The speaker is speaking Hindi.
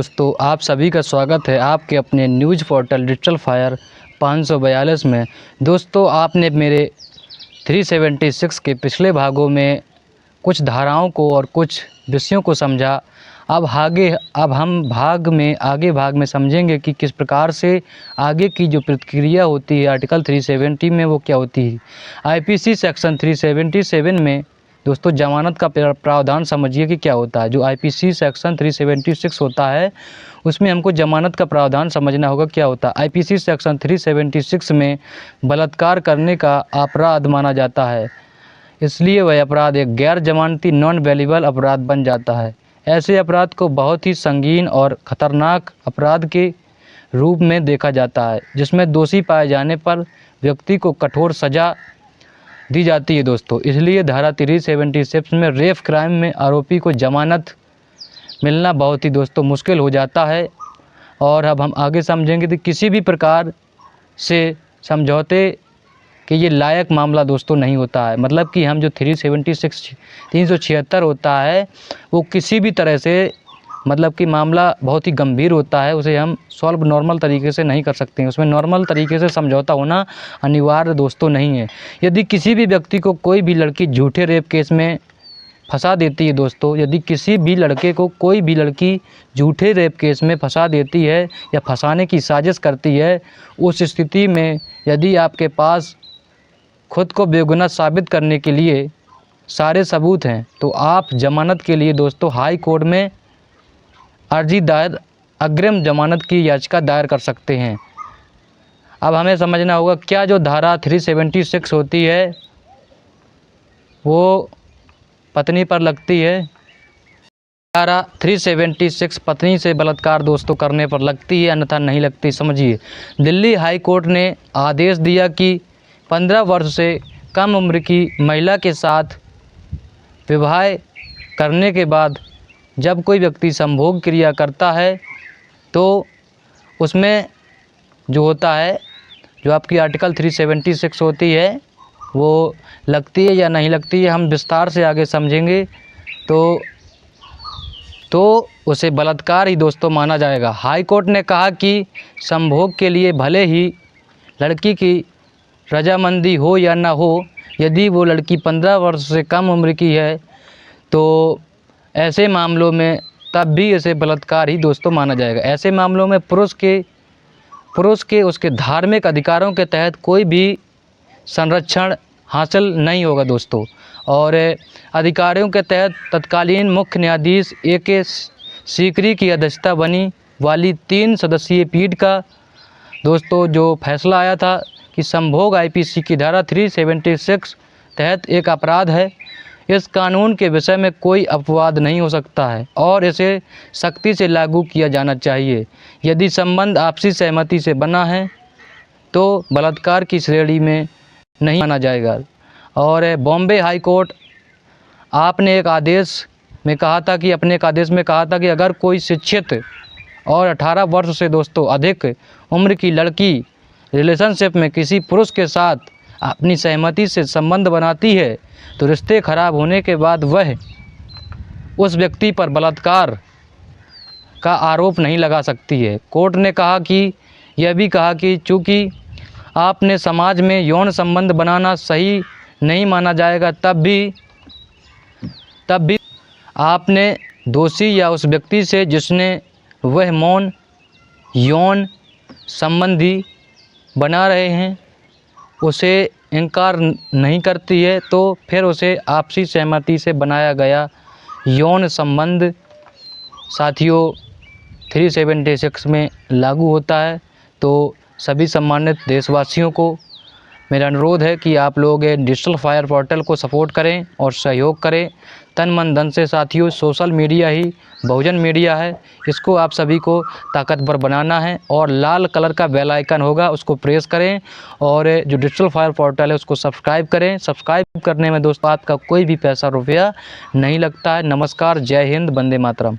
दोस्तों, आप सभी का स्वागत है आपके अपने न्यूज़ पोर्टल डिजिटल फायर 542 में। दोस्तों, आपने मेरे 376 के पिछले भागों में कुछ धाराओं को और कुछ विषयों को समझा। अब हम आगे भाग में समझेंगे कि किस प्रकार से आगे की जो प्रक्रिया होती है आर्टिकल 370 में वो क्या होती है। आईपीसी सेक्शन 377 में दोस्तों जमानत का प्रावधान समझिए कि क्या होता है। जो आईपीसी सेक्शन 376 होता है उसमें हमको जमानत का प्रावधान समझना होगा क्या होता है। आईपीसी सेक्शन 376 में बलात्कार करने का अपराध माना जाता है, इसलिए वह अपराध एक गैर जमानती नॉन बेलेबल अपराध बन जाता है। ऐसे अपराध को बहुत ही संगीन और ख़तरनाक अपराध के रूप में देखा जाता है, जिसमें दोषी पाए जाने पर व्यक्ति को कठोर सज़ा दी जाती है दोस्तों। इसलिए धारा 376 में रेप क्राइम में आरोपी को जमानत मिलना बहुत ही दोस्तों मुश्किल हो जाता है। और अब हम आगे समझेंगे कि किसी भी प्रकार से समझौते कि ये लायक मामला दोस्तों नहीं होता है। मतलब कि हम जो 376 होता है वो किसी भी तरह से मतलब कि मामला बहुत ही गंभीर होता है, उसे हम सॉल्व नॉर्मल तरीके से नहीं कर सकते हैं। उसमें नॉर्मल तरीके से समझौता होना अनिवार्य दोस्तों नहीं है। यदि किसी भी व्यक्ति को कोई भी लड़की झूठे रेप केस में फंसा देती है दोस्तों, यदि किसी भी लड़के को कोई भी लड़की झूठे रेप केस में फंसा देती है या फंसाने की साजिश करती है, उस स्थिति में यदि आपके पास खुद को बेगुनाह साबित करने के लिए सारे सबूत हैं तो आप जमानत के लिए दोस्तों हाई कोर्ट में अर्जी दायर अग्रिम जमानत की याचिका दायर कर सकते हैं। अब हमें समझना होगा क्या जो धारा 376 होती है वो पत्नी पर लगती है। धारा 376 पत्नी से बलात्कार दोस्तों करने पर लगती है, अन्यथा नहीं लगती। समझिए, दिल्ली हाई कोर्ट ने आदेश दिया कि 15 वर्ष से कम उम्र की महिला के साथ विवाह करने के बाद जब कोई व्यक्ति संभोग क्रिया करता है तो उसमें जो होता है, जो आपकी आर्टिकल 376 होती है वो लगती है या नहीं लगती है, हम विस्तार से आगे समझेंगे। तो उसे बलात्कार ही दोस्तों माना जाएगा। हाई कोर्ट ने कहा कि संभोग के लिए भले ही लड़की की रजामंदी हो या ना हो, यदि वो लड़की 15 वर्ष से कम उम्र की है तो ऐसे मामलों में तब भी इसे बलात्कार ही दोस्तों माना जाएगा। ऐसे मामलों में पुरुष के उसके धार्मिक अधिकारों के तहत कोई भी संरक्षण हासिल नहीं होगा दोस्तों। और अधिकारियों के तहत तत्कालीन मुख्य न्यायाधीश AK सीकरी की अध्यक्षता बनी वाली 3 सदस्यीय पीठ का दोस्तों जो फैसला आया था कि संभोग आईपीसी की धारा 376 तहत एक अपराध है। इस कानून के विषय में कोई अपवाद नहीं हो सकता है और इसे सख्ती से लागू किया जाना चाहिए। यदि संबंध आपसी सहमति से बना है तो बलात्कार की श्रेणी में नहीं माना जाएगा। और बॉम्बे हाई कोर्ट आपने एक आदेश में कहा था कि अगर कोई शिक्षित और 18 वर्ष से दोस्तों अधिक उम्र की लड़की रिलेशनशिप में किसी पुरुष के साथ अपनी सहमति से संबंध बनाती है तो रिश्ते खराब होने के बाद वह उस व्यक्ति पर बलात्कार का आरोप नहीं लगा सकती है। कोर्ट ने यह भी कहा कि चूँकि आपने समाज में यौन संबंध बनाना सही नहीं माना जाएगा, तब भी आपने दोषी या उस व्यक्ति से जिसने वह मौन यौन संबंधी बना रहे हैं उसे इनकार नहीं करती है तो फिर उसे आपसी सहमति से बनाया गया यौन संबंध साथियों 376 में लागू होता है। तो सभी सम्मानित देशवासियों को मेरा अनुरोध है कि आप लोग डिजिटल फायर पोर्टल को सपोर्ट करें और सहयोग करें तन मन धन से। साथियों, सोशल मीडिया ही बहुजन मीडिया है, इसको आप सभी को ताकतवर बनाना है और लाल कलर का बेल आइकन होगा उसको प्रेस करें और जो डिजिटल फायर पोर्टल है उसको सब्सक्राइब करें। सब्सक्राइब करने में दोस्तों आपका कोई भी पैसा रुपया नहीं लगता है। नमस्कार, जय हिंद, वंदे मातरम।